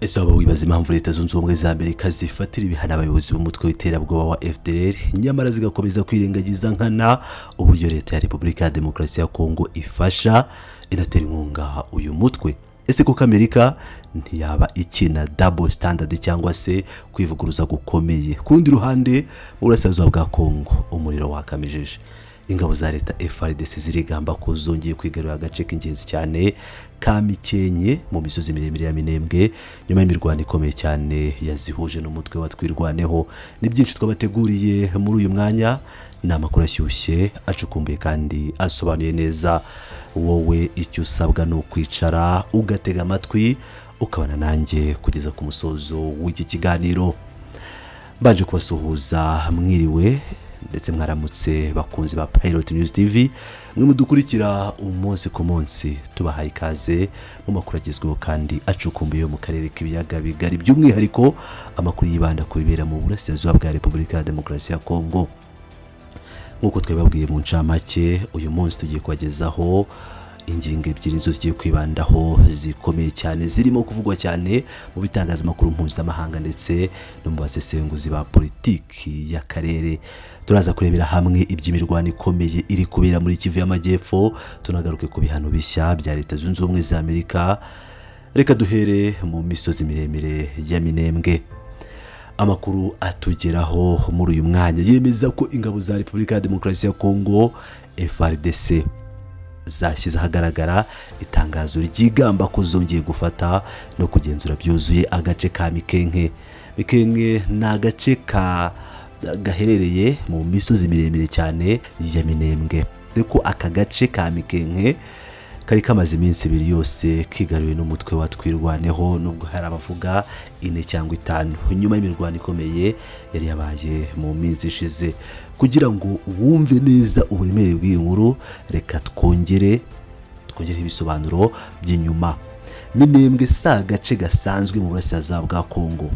Ese waba wibaza impamvu leta zunze ubumwe za Amerika zifatira ibihano abayobozi b'umutwe w'iterabwoba wa FDLR nyamara zigakomeza kwirengagiza nkana uburyo leta ya Repubulika ya Demokarasi ya Kongo ifasha inatera inkunga uyu mutwe? Ese koko Amerika ntiyaba ikina double standard cyangwa se kwivuguruza gukomeye? Ku rundi ruhande mu burasirazuba bwa Kongo umuriro wakamijeje, ingabo za leta FARDC zirigamba ko zongeye kwigarurira agace k'ingenzi cyane ka Mikenke mu misozi miremire ya Minembwe nyuma y'imirwano ikomeye cyane yazihuje n'umutwe wa Twirwaneho. Ni byinshi twabateguriye muri uyu mwanya, ni amakuru ashyushye acukumbuye kandi asobanuye neza. Wowe icyo usabwa ni ukwicara ugatega amatwi ukabana nanjye kugeza ku musozo w'iki kiganiro. Baje kubasuhuza, mwiriwe ndetse mwaramutse bakunzi ba Pilot News TV, mwe mudukurikira umunsi ku munsi. Tubahaye ikaze mu makuru agezweho kandi acukumbuye mu karere k'ibiyaga bigari, by'umwihariko amakuru yibanda ku bibera mu burasirazuba bwa Repubulika ya Demokarasi ya Kongo. Nk'uko twababwiye mu ncamake, uyu munsi tugiye kubagezaho ingingo ebyiri zo zigiye kwibandaho zikomeye cyane, zirimo kuvugwa cyane mu bitangazamakuru mpuzamahanga ndetse no mu basesenguzi ba politiki y'akarere. Turaza kurebera hamwe iby'imirwano ikomeye iri kubera muri Kivu y'Amajyepfo, tunagaruke ku bihano bishya bya leta zunze ubumwe za Amerika. Reka duhere mu misozi miremire ya Minembwe. Amakuru atugeraho muri uyu mwanya yemeza ko ingabo za Repubulika ya Demokarasi ya Kongo FARDC zashyize ahagaragara itangazo ryigamba ko zongeye gufata no kugenzura byuzuye agace ka Mikenke. Mikenke ni agace gaherereye mu misozi miremire cyane ya Minembwe, deko aka gace ka Mikenke kari kamaze iminsi ibiri yose kigaruwe n'umutwe wa Twirwaneho, nubwo hari abavuga 4 cyangwa 5 nyuma y'imirwano ikomeye yari yabaye mu minsi ishize. Kugira ngo wumve neza uburemere bw'iyi nkuru, reka twongere ibisobanuro by'inyuma. Minembwe sa gace gasanzwe mu burasirazuba bwa Kongo,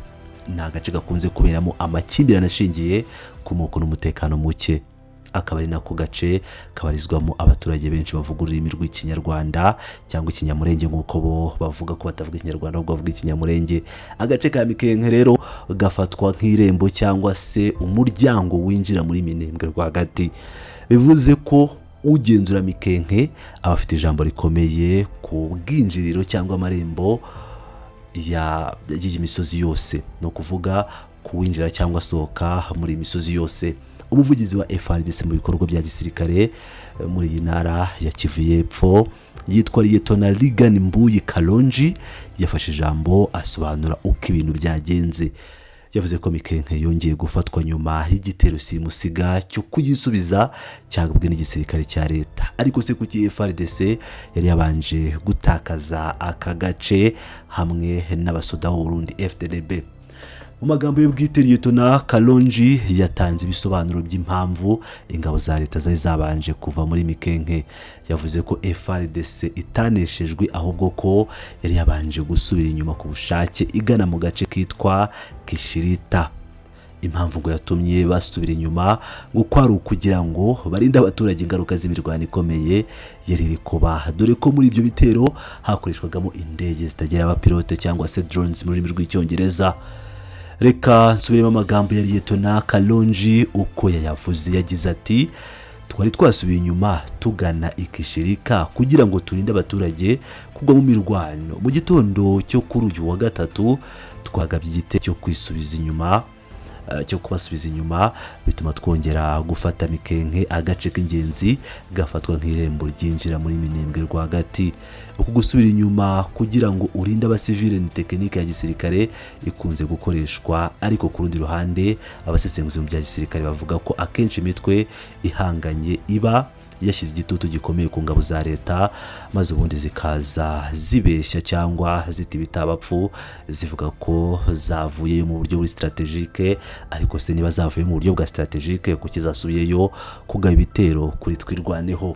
ni agace gakunze kuberamo amakimbirane ashingiye ku moko n'umutekano muke. Akaba ari nako gace kabarizwamo abaturage benshi bavuga ururimi rw'Ikinyarwanda cyangwa Ikinyamurenge, nk'uko bo bavuga ko batavuga Ikinyarwanda ahubwo bavuga Ikinyamurenge. Agace ka Mikenke rero gafatwa nk'irembo cyangwa se umuryango winjira muri Minembwe rwagati. Bivuze ko ugenzura Mikenke aba afite ijambo rikomeye ku bwinjiriro cyangwa amarembo y'iyi misozi yose, no kuvuga kuwinjira cyangwa sohoka muri imisozi yose. Umuvugizi wa FARDC mu bikorwa bya gisirikare muri iyi ntara ya Kivu y'Epfo yitwa Lieutenant Ligan Mbuyi Kalonji yafashe ijambo asobanura uko ibintu byagenze. Yavuze ko Mikenke yongeye gufatwa nyuma y'igitero simusiga cyo kuyisubiza cyagabwe n'igisirikare cya leta, ariko se kuki FARDC yari yabanje gutakaza aka gace hamwe n'abasoda b'u Burundi FDLB? Mu magambo yo bwite, Lieutenant Kalonji yatanze ibisobanuro by'impamvu ingabo za leta zari zabanje kuva muri Mikenke. Yavuze ko FARDC itaneshejwe, ahubwo ko yari yabanje gusubira inyuma ku bushake igana mu gace kitwa Kishirita. Impamvu ngo yatumye basubira inyuma ngo kwari ukugira ngo barinde abaturage ingaruka z'imirwano ikomeye yari iri kuba, dore ko muri ibyo bitero hakoreshwagamo indege zitagira abapilote cyangwa se drones mu rurimi rw'Icyongereza. Reka nsubiremo amagambo ya Lieutenant Kalonji uko yayavuze. Yagize ati, twari twasubiye inyuma tugana Ikishirika kugira ngo turinde abaturage kugwa mu mirwano. Mu gitondo cyo kuri uyu wa gatatu twagabye igitero cyo kwisubiza inyuma, cyo kubasubiza inyuma, bituma twongera gufata Mikenke, agace k'ingenzi gafatwa nk'irembo ryinjira muri Minembwe rwagati. Uku gusubira inyuma kugira ngo urinde abasivile ni tekinike ya gisirikare ikunze gukoreshwa, ariko ku rundi ruhande abasesenguzi mu bya gisirikare bavuga ko akenshi imitwe ihanganye iba yashyize igitutu gikomeye ku ngabo za leta, maze ubundi zikaza zibeshya cyangwa zitibita abapfu zivuga ko zavuyeyo mu buryo buri strategique. Ariko se niba zavuye mu buryo bwa strategique, kuki zasubiyeyo kugaba ibitero kuri Twirwaneho?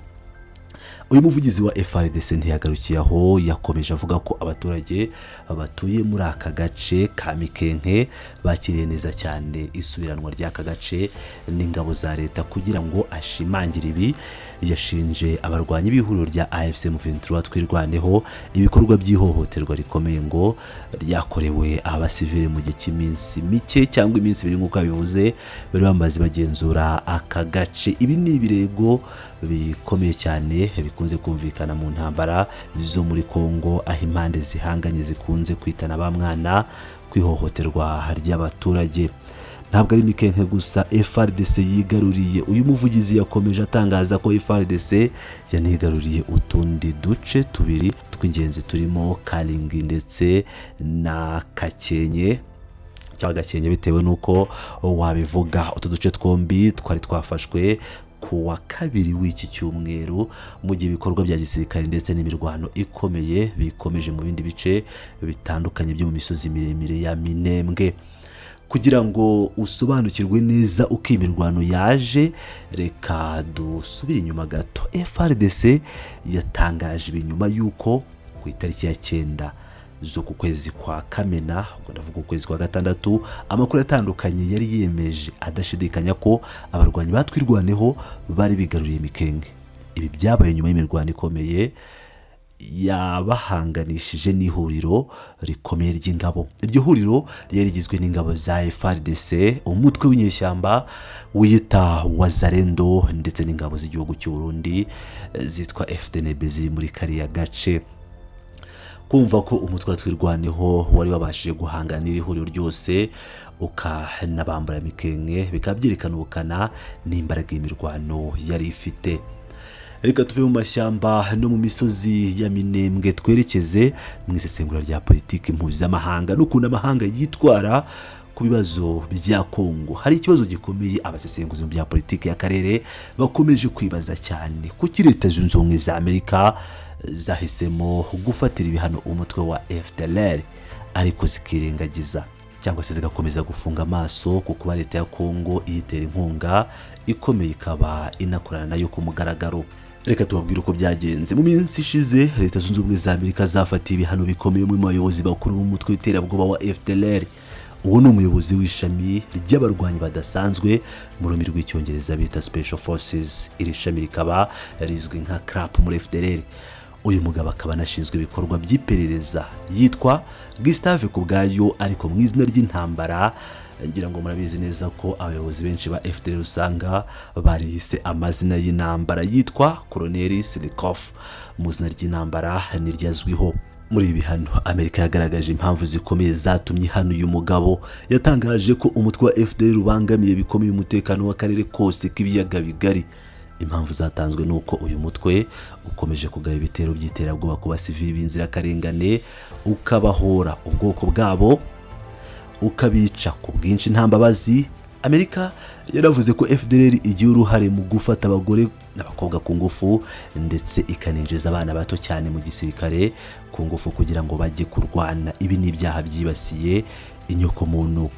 Uyu muvugizi wa FARDC ntiyagarukiye aho, yakomeje avuga ko abaturage batuye muri aka gace ka Mikenke bakiriye neza cyane isubiranwa ry'aka gace n'ingabo za leta. Kugira ngo ashimangire ibi, yashinje abarwanyi b'ihuriro rya AFC M23 twirwaneho ibikorwa by'ihohoterwa rikomeye ngo ryakorewe abasivile mu gihe cy'iminsi mike cyangwa iminsi ibiri nk'uko bivuze bari bamaze bagenzura aka gace. Ibi ni ibirego bikomeye cyane bikunze kumvikana mu ntambara zo muri Kongo, aho impande zihanganye zikunze kwitana ba mwana kwihohoterwa ry'abaturage. Ntabwo ari Mikenke gusa FARDC yigaruriye. Uyu muvugizi yakomeje atangaza ko FARDC yanigaruriye utundi duce tubiri tw'ingenzi turimo Kalingi ndetse na Kakenye cyangwa Gakenke bitewe nuko wabivuga. Utu duce twombi twari twafashwe ku wa kabiri w'iki cyumweru mu gihe ibikorwa bya gisirikare ndetse n'imirwano ikomeye bikomeje mu bindi bice bitandukanye byo mu misozi miremire ya Minembwe. Kugira ngo usobanukirwe neza uko imirwano yaje, reka dusubire inyuma gato. FARDC yatangaje ibinyuma yuko ku itariki ya 9 zo ku kwezi kwa Kamena, ubwo ndavuga ukwezi kwa gatandatu, amakuru atandukanye yari yemeje adashidikanya ko abarwanyi batwirwaneho bari bigaruriye Mikenge. Ibi byabaye nyuma y'imirwano ikomeye yabahanganishije n'ihuriro rikomeye ry'ingabo. Iryo huriro ryari rigizwe n'ingabo za FARDC, umutwe w'inyeshyamba wiyita Wazalendo ndetse n'ingabo z'igihugu cy'u Burundi zitwa FDNB ziri muri kariya gace. Kumva ko umutwe twirwaneho wari wabashije guhanganira ihuriro ryose ukanabambura Mikenge bikaba byerekana ubukana n'imbaraga y'imirwano yari ifite. Reka tuve mu mashyamba no mu misozi ya Minembwe twerekeze mu isesengura rya politiki mpuzamahanga n'ukuntu amahanga yitwara ku bibazo bya Kongo. Hari ikibazo gikomeye abasesenguzi mu bya politiki y'akarere bakomeje kwibaza cyane kuki Leta Zunze Ubumwe za Amerika zahisemo gufatira ibihano umutwe wa FDLR ariko zikirengagiza cyangwa se zigakomeza gufunga amaso kuko Leta ya Kongo iyitera inkunga ikomeye ikaba inakorana nayo ku mugaragaro. Reka tubabwire uko byagenze. Mu minsi ishize Leta Zunze Ubumwe za Amerika zafatiye ibihano bikomeye mu bayobozi bakuru b'umutwe w'iterabwoba wa FDLR. Uwo ni umuyobozi w'ishami ry'abarwanyi badasanzwe mu rurimi rw'icyongereza bita Special Forces. Iri shami rikaba rizwi nka CRAP muri FDLR. Uyu mugabo akaba anashinzwe ibikorwa by'iperereza yitwa Gustave Kubwayo, ariko mu izina ry'intambara ngira ngo murabizi neza ko abayobozi benshi ba FDLR usanga barihise amazina y'intambara yitwa Colonel Silikoff. Mu izina ry'intambara niryazwiho. Muri ibi bihano Amerika yagaragaje impamvu zikomeye zatumye hano uyu mugabo. Yatangaje ko umutwe wa FDLR ubangamiye bikomeye umutekano w'akarere kose k'ibiyaga bigari. Impamvu zatanzwe nuko uyu mutwe ukomeje kugaba ibitero by'iterabwoba ku basivili b'inzirakarengane, ukabahora ubwoko bwabo, ukabica ku bwinshi nta mbabazi. Amerika yaravuze ko FDLR igiye uruhare mu gufata abagore n'abakobwa ku ngufu ndetse ikaninjiza abana bato cyane mu gisirikare ku ngufu kugira ngo bajye kurwana. Ibi ni ibyaha byibasiye inyoko muntu.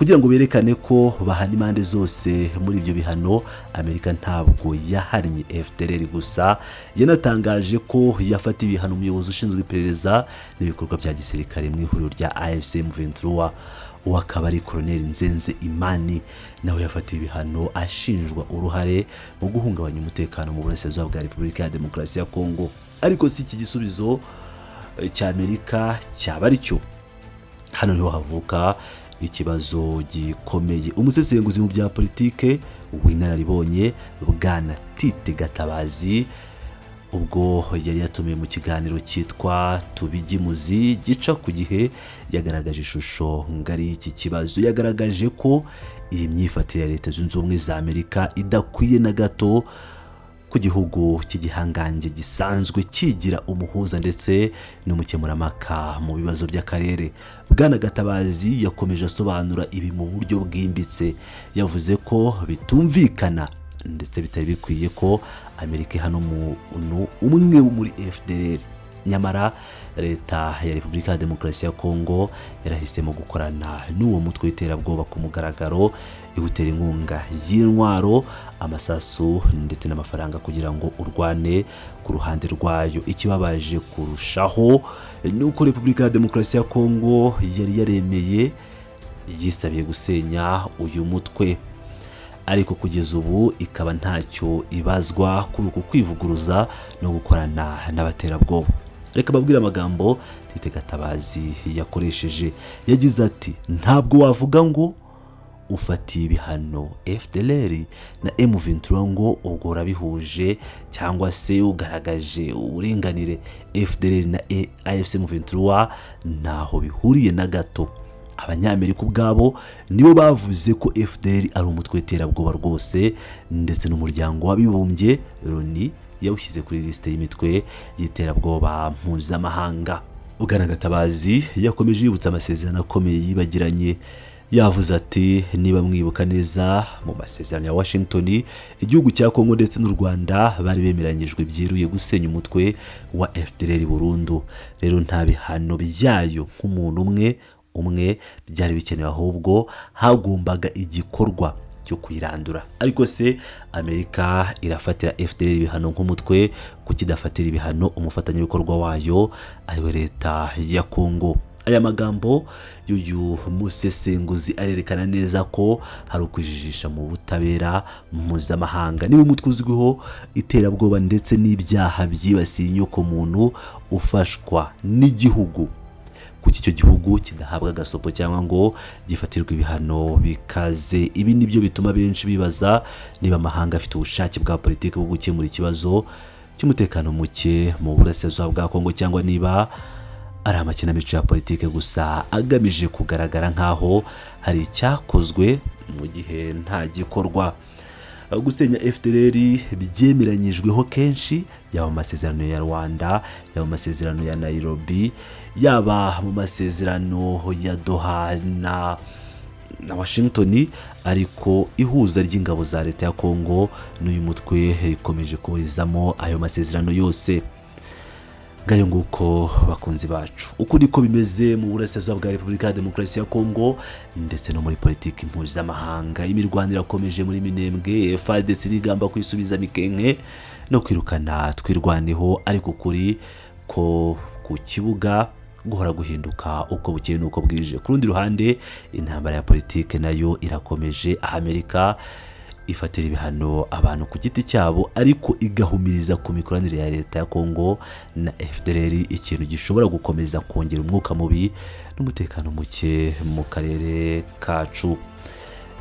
Kugira ngo berekane ko bahana impande zose muri ibyo bihano, Amerika ntabwo yaharanye FDLR gusa, yanatangaje ko yafata ibihano umuyobozi ushinzwe iperereza n'ibikorwa bya gisirikare mu ihuriro rya AFC M23. Uwo akaba ari Colonel Nzenze Imani, nawe yafatiwe ibihano ashinjwa uruhare mu guhungabanya umutekano mu burasirazuba bwa Repubulika ya Demokarasi ya Kongo. Ariko si iki gisubizo cy'Amerika cyaba ari cyo. Hano niho havuka ikibazo gikomeye. Umusesenguzi mu bya politike w'inararibonye Bwana Tite Gatabazi, ubwo yari yatumiwe mu kiganiro cyitwa Tubigimuzi gica ku gihe, yagaragaje ishusho ngari y'iki kibazo. Yagaragaje ko iyi myifatire ya Leta Zunze Ubumwe za Amerika idakwiye na gato ku gihugu cy'igihangange gisanzwe kigira umuhuza ndetse n'umukemuramaka mu bibazo by'akarere. Bwana Gatabazi yakomeje asobanura ibi mu buryo bwimbitse. Yavuze ko bitumvikana ndetse bitari bikwiye ko Amerika hano umwe muri FDLR. Nyamara Leta ya Repubulika ya Demokarasi ya Kongo yarahisemo gukorana n'uwo mutwe w'iterabwoba ku mugaragaro, iwutera inkunga y'intwaro, amasasu ndetse n'amafaranga kugira ngo urwane ku ruhande rwayo. Ikibabaje kurushaho nuko Repubulika ya Demokarasi ya Kongo yari yaremeye yisabiye gusenya uyu mutwe. ariko kugeza ubu ikaba ntacyo ibazwa kuri uku kwivuguruza no gukorana n'abaterabwoba. Reka babwire amagambo Tite Gatabazi yakoresheje. Yagize ati ntabwo wavuga ngo ufatiye ibihano FDLR na M23 ngo ubwo urabihuje cyangwa se ugaragaje uburinganire. FDLR na AFC M23 ntaho bihuriye na gato. Abanyamerika ubwabo nibo bavuze ko FDLR ari umutwe w'iterabwoba rwose, ndetse n'umuryango w'abibumbye Loni yawushyize kuri liste y'imitwe y'iterabwoba mpuzamahanga. Bwana Gatabazi yakomeje yibutsa amasezerano akomeye yibagiranye. Yavuze ati niba mwibuka neza mu masezerano ya Washington, igihugu cya Kongo ndetse n'u Rwanda bari bemeranyijwe byeruye gusenya umutwe wa FDLR burundu. Rero nta bihano byayo nk'umuntu umwe byari bikenewe, ahubwo hagombaga igikorwa cyo kwirandura. Ariko se Amerika irafatira FDLR ibihano nk'umutwe, kukidafatira ibihano umufatanyabikorwa wayo ariwe leta ya Kongo? Aya magambo y'uyu musesenguzi arerekana neza ko hari ukwijijisha mu butabera mpuzamahanga. Niba umutwe uzwiho iterabwoba ndetse n'ibyaha byibasiye inyoko muntu ufashwa n'igihugu, kuki icyo gihugu kidahabwa agasopo cyangwa ngo gifatirwe ibihano bikaze? Ibi nibyo bituma benshi bibaza niba amahanga afite ubushake bwa politiki bwo gukemura ikibazo cy'umutekano muke mu burasirazuba bwa Kongo, cyangwa niba ari amakinamico ya politiki gusa agamije kugaragara nk'aho hari icyakozwe mu gihe nta gikorwa. Gusenya FDLR byemeranyijweho kenshi, yaba mu masezerano ya Rwanda, yaba mu masezerano ya Nairobi, yaba mu masezerano ya Doha na Washington, ariko ihuza ry'ingabo za leta ya Kongo n'uyu mutwe ikomeje kuburizamo ayo masezerano yose. Ngayo nguko bakunzi bacu, uko niko bimeze mu burasirazuba bwa Repubulika ya Demokarasi ya Kongo ndetse no muri politiki mpuzamahanga. Imirwano irakomeje muri Minembwe, FARDC irigamba kwisubiza Mikenke no kwirukana twirwaneho, ariko kuri ko ku kibuga guhora guhinduka uko bukeye nuko bwije. Ku rundi ruhande intambara ya politiki nayo irakomeje. Amerika ifatira ibihano abantu ku giti cyabo, ariko igahumiriza ku mikoranire ya leta ya Kongo na FDLR, ikintu gishobora gukomeza kongera umwuka mubi n'umutekano muke mu karere kacu.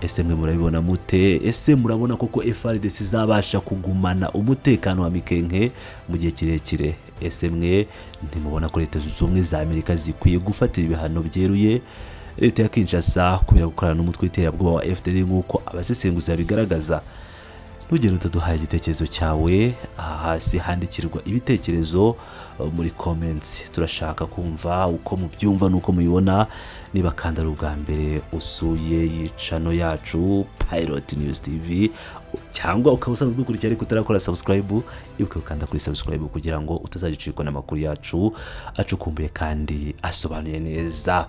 Ese mwe murabibona mute? Ese murabona koko FARDC izabasha kugumana umutekano wa Mikenke mu gihe kirekire? Ese mwe ntimubona ko Leta Zunze Ubumwe za Amerika zikwiye gufatira ibihano byeruye leta ya Kinshasa kubera gukorana n'umutwe w'iterabwoba wa FDLR nk'uko abasesenguzi babigaragaza? Ntugende utaduhaye igitekerezo cyawe, hasi handikirwa ibitekerezo muri comments. Turashaka kumva uko mubyumva nuko mubibona. Niba kandi ari ubwa mbere usuye iyi channel yacu Pilot News TV, cyangwa ukaba usanzwe dukurikira ariko utarakora subscribe, ibuke ukanda kuri subscribe kugira ngo utazagicikwa n'amakuru yacu acukumbuye kandi asobanuye neza.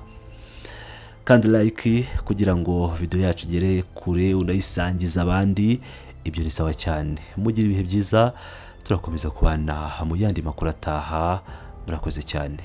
Kandi like kugira ngo video yacu igere kure unayisangiza abandi, ibyo ni sawa cyane. Mugira ibihe byiza, turakomeza kubana mu yandi makuru ataha. Murakoze cyane.